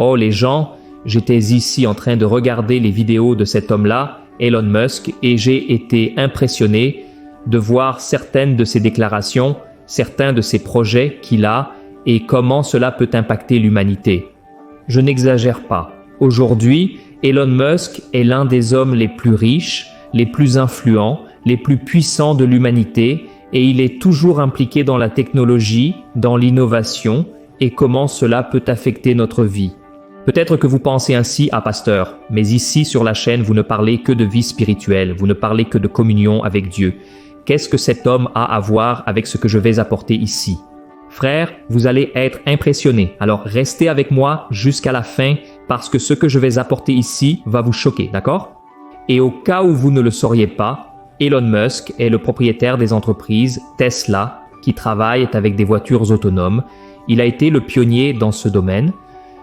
Oh les gens, j'étais ici en train de regarder les vidéos de cet homme-là, Elon Musk, et j'ai été impressionné de voir certaines de ses déclarations, certains de ses projets qu'il a et comment cela peut impacter l'humanité. Je n'exagère pas. Aujourd'hui, Elon Musk est l'un des hommes les plus riches, les plus influents, les plus puissants de l'humanité et il est toujours impliqué dans la technologie, dans l'innovation et comment cela peut affecter notre vie. Peut-être que vous pensez ainsi à pasteur, mais ici sur la chaîne, vous ne parlez que de vie spirituelle, vous ne parlez que de communion avec Dieu. Qu'est-ce que cet homme a à voir avec ce que je vais apporter ici? Frère, vous allez être impressionné. Alors restez avec moi jusqu'à la fin parce que ce que je vais apporter ici va vous choquer, d'accord? Et au cas où vous ne le sauriez pas, Elon Musk est le propriétaire des entreprises Tesla qui travaillent avec des voitures autonomes. Il a été le pionnier dans ce domaine.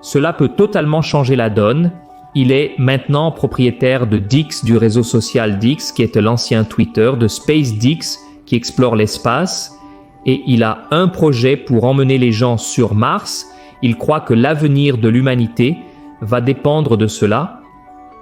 Cela peut totalement changer la donne. Il est maintenant propriétaire de Dix, du réseau social Dix, qui était l'ancien Twitter, de SpaceX, qui explore l'espace. Et il a un projet pour emmener les gens sur Mars. Il croit que l'avenir de l'humanité va dépendre de cela,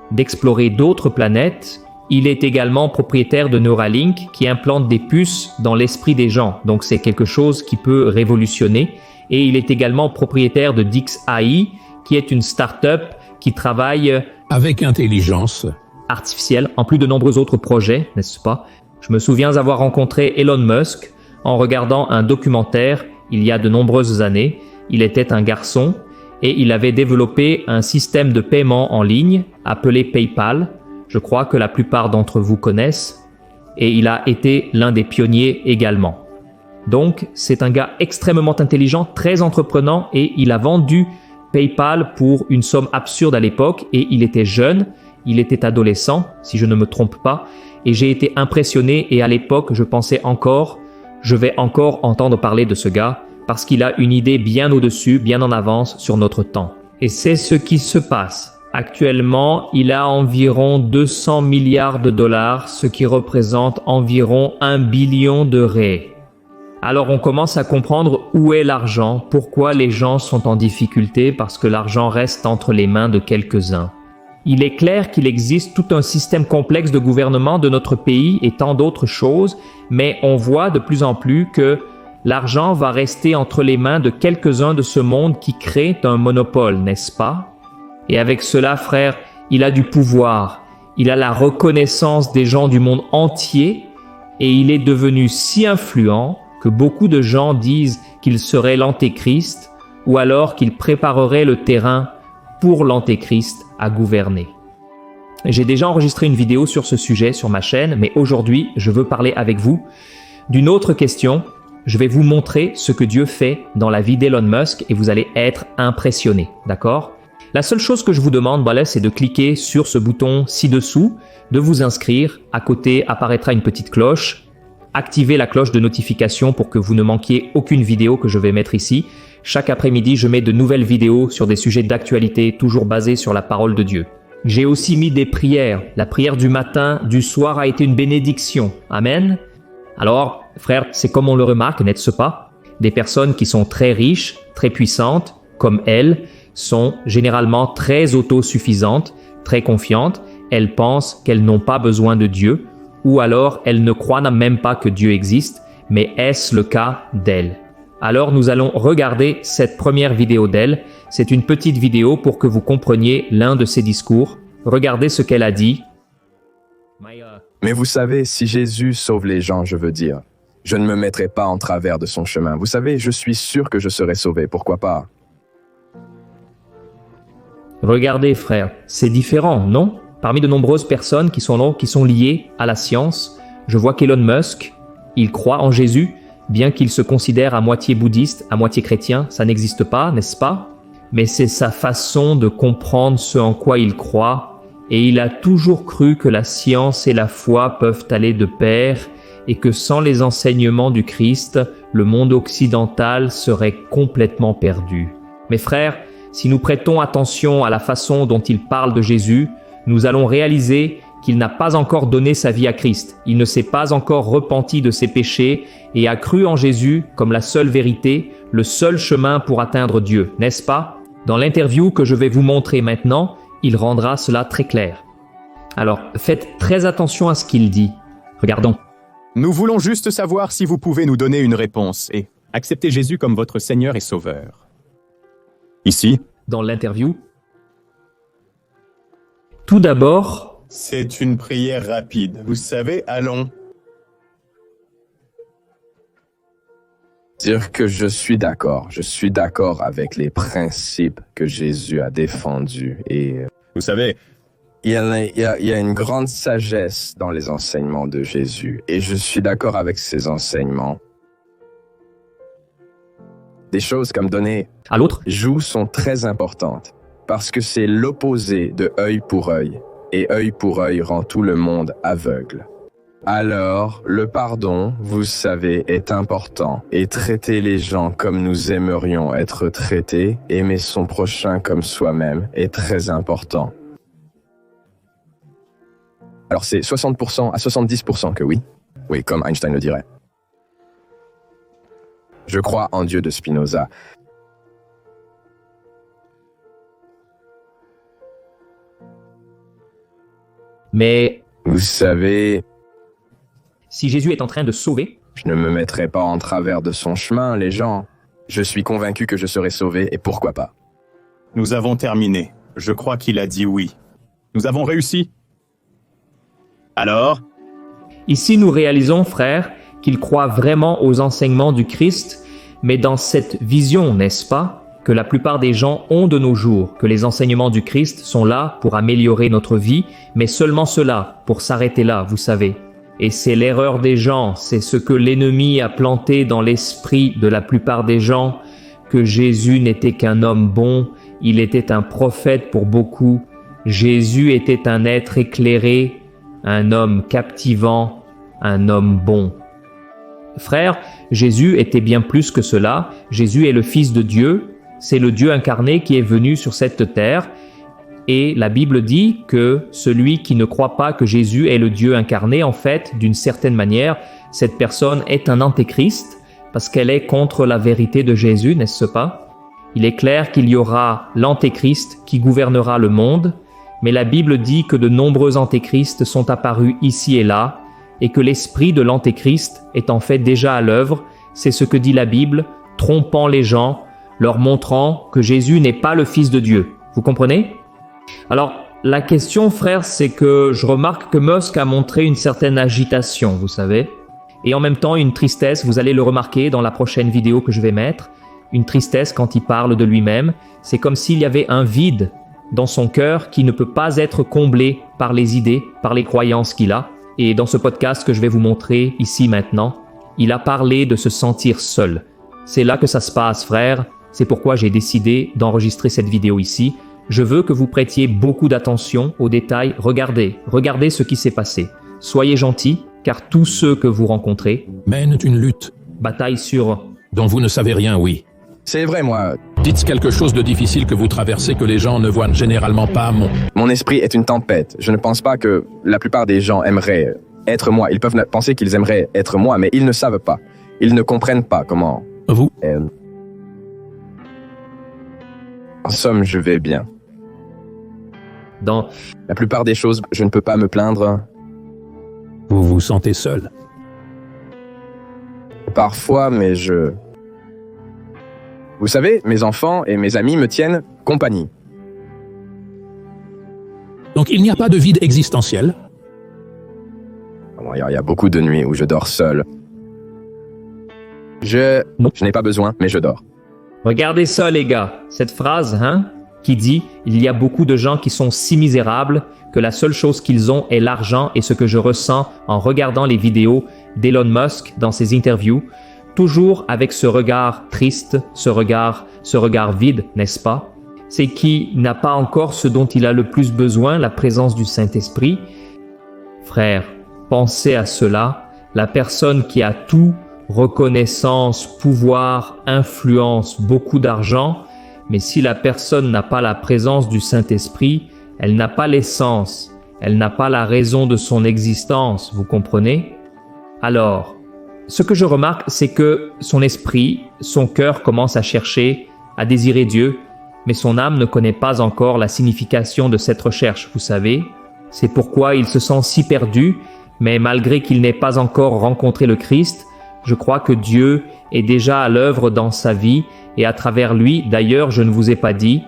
d'explorer d'autres planètes. Il est également propriétaire de Neuralink, qui implante des puces dans l'esprit des gens. Donc c'est quelque chose qui peut révolutionner. Et il est également propriétaire de DixAI, qui est une start-up qui travaille avec intelligence artificielle, en plus de nombreux autres projets, n'est-ce pas? Je me souviens avoir rencontré Elon Musk en regardant un documentaire il y a de nombreuses années. Il était un garçon et il avait développé un système de paiement en ligne appelé PayPal. Je crois que la plupart d'entre vous connaissent. Et il a été l'un des pionniers également. Donc, c'est un gars extrêmement intelligent, très entreprenant et il a vendu PayPal pour une somme absurde à l'époque et il était jeune, il était adolescent, si je ne me trompe pas, et j'ai été impressionné et à l'époque, je pensais encore, je vais encore entendre parler de ce gars parce qu'il a une idée bien au-dessus, bien en avance sur notre temps. Et c'est ce qui se passe. Actuellement, il a environ 200 milliards de dollars, ce qui représente environ 1 billion d'euros. Alors on commence à comprendre où est l'argent, pourquoi les gens sont en difficulté, parce que l'argent reste entre les mains de quelques-uns. Il est clair qu'il existe tout un système complexe de gouvernement de notre pays et tant d'autres choses, mais on voit de plus en plus que l'argent va rester entre les mains de quelques-uns de ce monde qui crée un monopole, n'est-ce pas? Et avec cela, frère, il a du pouvoir, il a la reconnaissance des gens du monde entier et il est devenu si influent que beaucoup de gens disent qu'il serait l'antéchrist ou alors qu'il préparerait le terrain pour l'antéchrist à gouverner. J'ai déjà enregistré une vidéo sur ce sujet sur ma chaîne, mais aujourd'hui, je veux parler avec vous d'une autre question. Je vais vous montrer ce que Dieu fait dans la vie d'Elon Musk et vous allez être impressionnés, d'accord? La seule chose que je vous demande, voilà, c'est de cliquer sur ce bouton ci-dessous, de vous inscrire. À côté apparaîtra une petite cloche. Activez la cloche de notification pour que vous ne manquiez aucune vidéo que je vais mettre ici. Chaque après-midi, je mets de nouvelles vidéos sur des sujets d'actualité, toujours basés sur la parole de Dieu. J'ai aussi mis des prières. La prière du matin, du soir a été une bénédiction. Amen. Alors, frère, c'est comme on le remarque, n'est-ce pas? Des personnes qui sont très riches, très puissantes, comme elles, sont généralement très autosuffisantes, très confiantes. Elles pensent qu'elles n'ont pas besoin de Dieu, ou alors elles ne croient même pas que Dieu existe, mais est-ce le cas d'elles? Alors nous allons regarder cette première vidéo d'elle. C'est une petite vidéo pour que vous compreniez l'un de ses discours. Regardez ce qu'elle a dit. Mais vous savez, si Jésus sauve les gens, je veux dire, je ne me mettrai pas en travers de son chemin. Vous savez, je suis sûr que je serai sauvé, pourquoi pas? Regardez frère, c'est différent, non? Parmi de nombreuses personnes qui sont liées à la science, je vois qu'Elon Musk, il croit en Jésus, bien qu'il se considère à moitié bouddhiste, à moitié chrétien, ça n'existe pas, n'est-ce pas? Mais c'est sa façon de comprendre ce en quoi il croit, et il a toujours cru que la science et la foi peuvent aller de pair, et que sans les enseignements du Christ, le monde occidental serait complètement perdu. Mes frères, si nous prêtons attention à la façon dont il parle de Jésus, nous allons réaliser qu'il n'a pas encore donné sa vie à Christ. Il ne s'est pas encore repenti de ses péchés et a cru en Jésus comme la seule vérité, le seul chemin pour atteindre Dieu, n'est-ce pas? Dans l'interview que je vais vous montrer maintenant, il rendra cela très clair. Alors, faites très attention à ce qu'il dit. Regardons. Nous voulons juste savoir si vous pouvez nous donner une réponse et accepter Jésus comme votre Seigneur et Sauveur. Ici, Dans l'interview. Tout d'abord, C'est une prière rapide. Vous savez, allons. Dire que je suis d'accord. Je suis d'accord avec les principes que Jésus a défendus. Et Vous savez, il y a une grande sagesse dans les enseignements de Jésus. Et je suis d'accord avec ces enseignements. Des choses comme donner à l'autre. joue sont très importantes. Parce que c'est l'opposé de œil pour œil. Et œil pour œil rend tout le monde aveugle. Alors, le pardon, vous savez, est important. Et traiter les gens comme nous aimerions être traités, aimer son prochain comme soi-même, est très important. Alors c'est 60% à 70% que oui. Oui, comme Einstein le dirait. Je crois en Dieu de Spinoza. Mais Vous savez, si Jésus est en train de sauver, je ne me mettrai pas en travers de son chemin, les gens. Je suis convaincu que je serai sauvé, et pourquoi pas. nous avons terminé. Je crois qu'il a dit oui. nous avons réussi. Alors, ici nous réalisons, frères, qu'il croit vraiment aux enseignements du Christ, mais dans cette vision, n'est-ce pas, que la plupart des gens ont de nos jours, que les enseignements du Christ sont là pour améliorer notre vie, mais seulement cela, pour s'arrêter là, vous savez. Et c'est l'erreur des gens, c'est ce que l'ennemi a planté dans l'esprit de la plupart des gens, que Jésus n'était qu'un homme bon, il était un prophète pour beaucoup, Jésus était un être éclairé, un homme captivant, un homme bon. Frères, Jésus était bien plus que cela. Jésus est le Fils de Dieu, c'est le Dieu incarné qui est venu sur cette terre. Et la Bible dit que celui qui ne croit pas que Jésus est le Dieu incarné, en fait, d'une certaine manière, cette personne est un antéchrist, parce qu'elle est contre la vérité de Jésus, n'est-ce pas? Il est clair qu'il y aura l'antéchrist qui gouvernera le monde, mais la Bible dit que de nombreux antéchrists sont apparus ici et là, et que l'esprit de l'antéchrist est en fait déjà à l'œuvre, c'est ce que dit la Bible, trompant les gens, leur montrant que Jésus n'est pas le Fils de Dieu. Vous comprenez? Alors, la question, frère, c'est que je remarque que Musk a montré une certaine agitation, vous savez, et en même temps une tristesse, vous allez le remarquer dans la prochaine vidéo que je vais mettre, une tristesse quand il parle de lui-même, c'est comme s'il y avait un vide dans son cœur qui ne peut pas être comblé par les idées, par les croyances qu'il a. Et dans ce podcast que je vais vous montrer ici maintenant, il a parlé de se sentir seul. C'est là que ça se passe, frère. C'est pourquoi j'ai décidé d'enregistrer cette vidéo ici. Je veux que vous prêtiez beaucoup d'attention aux détails. Regardez ce qui s'est passé. Soyez gentils, car tous ceux que vous rencontrez mènent une lutte bataillent sur... dont vous ne savez rien, oui. C'est vrai, moi. Dites quelque chose de difficile que vous traversez que les gens ne voient généralement pas. Mon esprit est une tempête. Je ne pense pas que la plupart des gens aimeraient être moi. Ils peuvent penser qu'ils aimeraient être moi, mais ils ne savent pas. Ils ne comprennent pas comment... Vous En somme, je vais bien. Dans... La plupart des choses, je ne peux pas me plaindre. Vous vous sentez seul. Parfois, mais je... Vous savez, mes enfants et mes amis me tiennent compagnie. Donc il n'y a pas de vide existentiel. Bon, il y a beaucoup de nuits où je dors seul. Je n'ai pas besoin, mais je dors. Regardez ça, les gars. Cette phrase, qui dit « Il y a beaucoup de gens qui sont si misérables que la seule chose qu'ils ont est l'argent et ce que je ressens en regardant les vidéos d'Elon Musk dans ses interviews, toujours avec ce regard triste, ce regard vide, n'est-ce pas? C'est qu'il n'a pas encore ce dont il a le plus besoin, la présence du Saint-Esprit. Frère, pensez à cela. La personne qui a tout, reconnaissance, pouvoir, influence, beaucoup d'argent, mais si la personne n'a pas la présence du Saint-Esprit, elle n'a pas l'essence, elle n'a pas la raison de son existence, vous comprenez? Alors, ce que je remarque, c'est que son esprit, son cœur commence à chercher, à désirer Dieu, mais son âme ne connaît pas encore la signification de cette recherche, vous savez. C'est pourquoi il se sent si perdu, mais malgré qu'il n'ait pas encore rencontré le Christ, je crois que Dieu est déjà à l'œuvre dans sa vie et à travers lui, d'ailleurs je ne vous ai pas dit,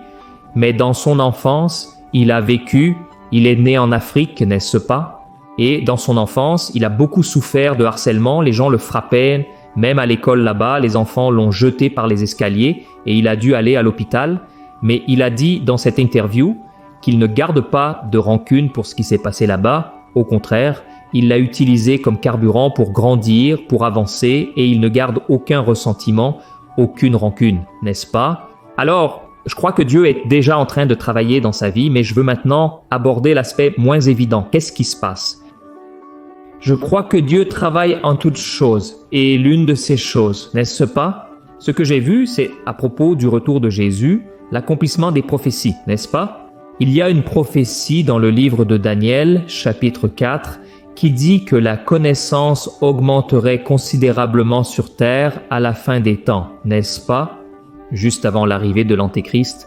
mais dans son enfance, il a vécu, il est né en Afrique, n'est-ce pas? Et dans son enfance, il a beaucoup souffert de harcèlement, les gens le frappaient, même à l'école là-bas, les enfants l'ont jeté par les escaliers et il a dû aller à l'hôpital. Mais il a dit dans cette interview qu'il ne garde pas de rancune pour ce qui s'est passé là-bas. Au contraire, il l'a utilisé comme carburant pour grandir, pour avancer et il ne garde aucun ressentiment, aucune rancune, n'est-ce pas? Alors, je crois que Dieu est déjà en train de travailler dans sa vie, mais je veux maintenant aborder l'aspect moins évident. Qu'est-ce qui se passe? Je crois que Dieu travaille en toutes choses, et l'une de ces choses, n'est-ce pas? Ce que j'ai vu, c'est à propos du retour de Jésus, l'accomplissement des prophéties, n'est-ce pas? Il y a une prophétie dans le livre de Daniel, chapitre 4, qui dit que la connaissance augmenterait considérablement sur terre à la fin des temps, n'est-ce pas? Juste avant l'arrivée de l'Antéchrist.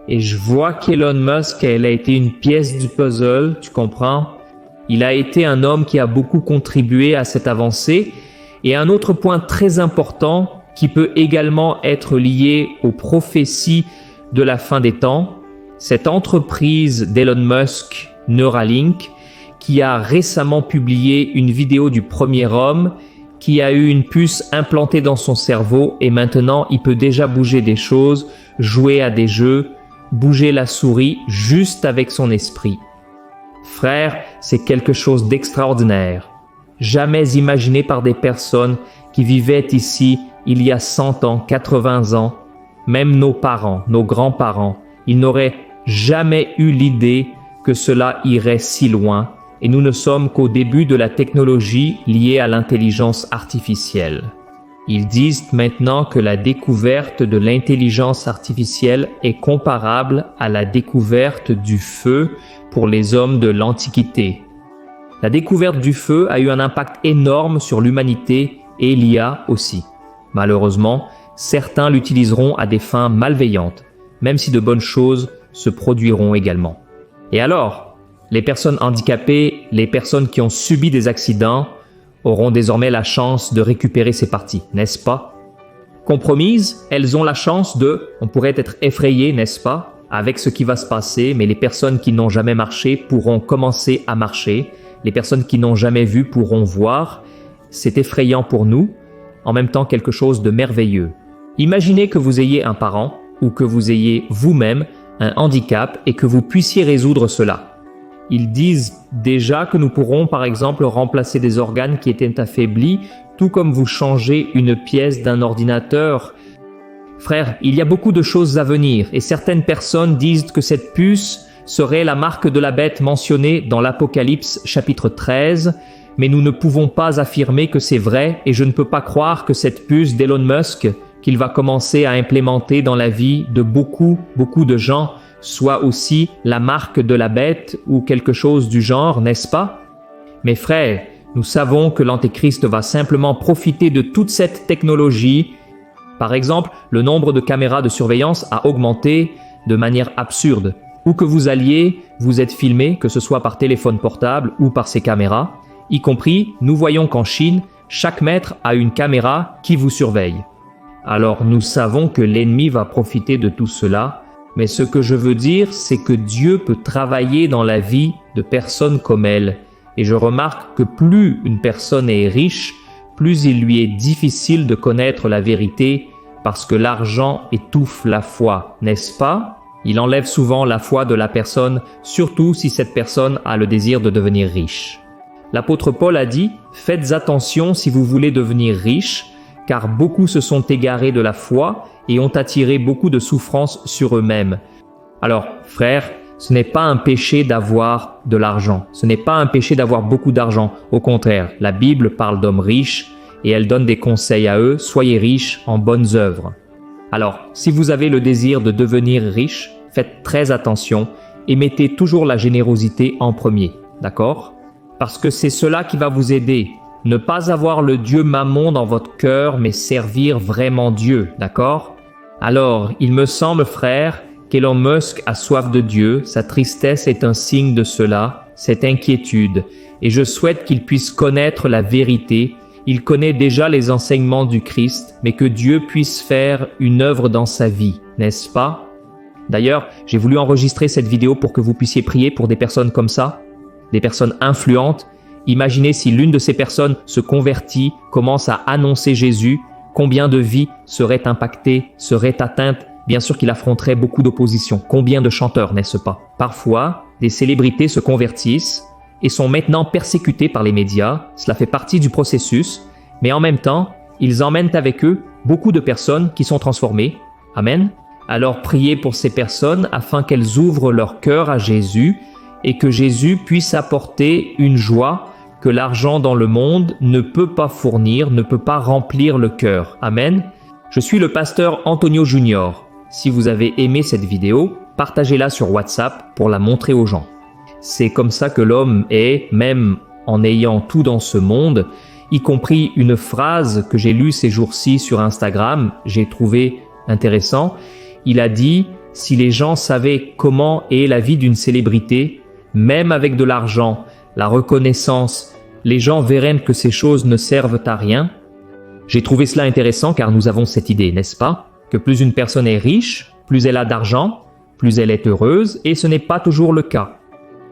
Et je vois qu'Elon Musk, elle a été une pièce du puzzle, tu comprends? Il a été un homme qui a beaucoup contribué à cette avancée. Et un autre point très important qui peut également être lié aux prophéties de la fin des temps, cette entreprise d'Elon Musk, Neuralink, qui a récemment publié une vidéo du premier homme qui a eu une puce implantée dans son cerveau et maintenant il peut déjà bouger des choses, jouer à des jeux, bouger la souris juste avec son esprit. Frère, c'est quelque chose d'extraordinaire, jamais imaginé par des personnes qui vivaient ici il y a 100 ans, 80 ans, même nos parents, nos grands-parents, ils n'auraient jamais eu l'idée que cela irait si loin. Et nous ne sommes qu'au début de la technologie liée à l'intelligence artificielle. Ils disent maintenant que la découverte de l'intelligence artificielle est comparable à la découverte du feu pour les hommes de l'Antiquité. La découverte du feu a eu un impact énorme sur l'humanité et l'IA aussi. Malheureusement, certains l'utiliseront à des fins malveillantes, même si de bonnes choses se produiront également. Et alors, les personnes handicapées, les personnes qui ont subi des accidents auront désormais la chance de récupérer ces parties, n'est-ce pas? Compromises, elles ont la chance on pourrait être effrayé, n'est-ce pas, avec ce qui va se passer, mais les personnes qui n'ont jamais marché pourront commencer à marcher, les personnes qui n'ont jamais vu pourront voir. C'est effrayant pour nous, en même temps quelque chose de merveilleux. Imaginez que vous ayez un parent ou que vous ayez vous-même un handicap et que vous puissiez résoudre cela. Ils disent déjà que nous pourrons par exemple remplacer des organes qui étaient affaiblis, tout comme vous changez une pièce d'un ordinateur. Frère, il y a beaucoup de choses à venir et certaines personnes disent que cette puce serait la marque de la bête mentionnée dans l'Apocalypse chapitre 13, mais nous ne pouvons pas affirmer que c'est vrai et je ne peux pas croire que cette puce d'Elon Musk qu'il va commencer à implémenter dans la vie de beaucoup de gens soit aussi la marque de la bête ou quelque chose du genre, n'est-ce pas? Mes frères, nous savons que l'Antéchrist va simplement profiter de toute cette technologie. Par exemple, le nombre de caméras de surveillance a augmenté de manière absurde. Où que vous alliez, vous êtes filmé, que ce soit par téléphone portable ou par ces caméras. Y compris, nous voyons qu'en Chine, chaque maître a une caméra qui vous surveille. Alors nous savons que l'ennemi va profiter de tout cela. Mais ce que je veux dire, c'est que Dieu peut travailler dans la vie de personnes comme elle. Et je remarque que plus une personne est riche, plus il lui est difficile de connaître la vérité parce que l'argent étouffe la foi, n'est-ce pas? Il enlève souvent la foi de la personne, surtout si cette personne a le désir de devenir riche. L'apôtre Paul a dit « Faites attention si vous voulez devenir riche, car beaucoup se sont égarés de la foi et ont attiré beaucoup de souffrances sur eux-mêmes. » Alors, frères, ce n'est pas un péché d'avoir de l'argent. Ce n'est pas un péché d'avoir beaucoup d'argent. Au contraire, la Bible parle d'hommes riches et elle donne des conseils à eux. Soyez riches en bonnes œuvres. Alors, si vous avez le désir de devenir riche, faites très attention et mettez toujours la générosité en premier. D'accord? Parce que c'est cela qui va vous aider. Ne pas avoir le Dieu Mammon dans votre cœur, mais servir vraiment Dieu. D'accord? Alors, il me semble, frère, qu'Elon Musk a soif de Dieu, sa tristesse est un signe de cela, cette inquiétude, et je souhaite qu'il puisse connaître la vérité. Il connaît déjà les enseignements du Christ, mais que Dieu puisse faire une œuvre dans sa vie, n'est-ce pas? D'ailleurs, j'ai voulu enregistrer cette vidéo pour que vous puissiez prier pour des personnes comme ça, des personnes influentes. Imaginez si l'une de ces personnes se convertit, commence à annoncer Jésus, combien de vies seraient impactées, seraient atteintes. Bien sûr qu'il affronterait beaucoup d'opposition. Combien de chanteurs, n'est-ce pas? Parfois, des célébrités se convertissent et sont maintenant persécutés par les médias. Cela fait partie du processus, mais en même temps, ils emmènent avec eux beaucoup de personnes qui sont transformées. Amen. Alors priez pour ces personnes afin qu'elles ouvrent leur cœur à Jésus et que Jésus puisse apporter une joie que l'argent dans le monde ne peut pas fournir, ne peut pas remplir le cœur. Amen. Je suis le pasteur Antonio Junior. Si vous avez aimé cette vidéo, partagez-la sur WhatsApp pour la montrer aux gens. C'est comme ça que l'homme est, même en ayant tout dans ce monde, y compris une phrase que j'ai lue ces jours-ci sur Instagram, j'ai trouvé intéressant. Il a dit « Si les gens savaient comment est la vie d'une célébrité, même avec de l'argent, la reconnaissance, les gens verraient que ces choses ne servent à rien. » J'ai trouvé cela intéressant car nous avons cette idée, n'est-ce pas? Que plus une personne est riche, plus elle a d'argent, plus elle est heureuse, et ce n'est pas toujours le cas.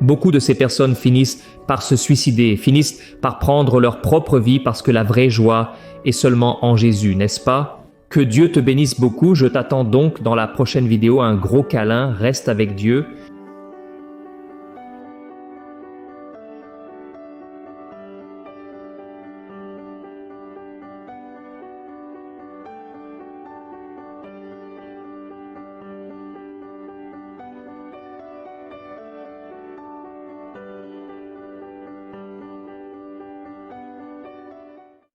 Beaucoup de ces personnes finissent par se suicider, finissent par prendre leur propre vie parce que la vraie joie est seulement en Jésus, n'est-ce pas? Que Dieu te bénisse beaucoup, je t'attends donc dans la prochaine vidéo, un gros câlin, reste avec Dieu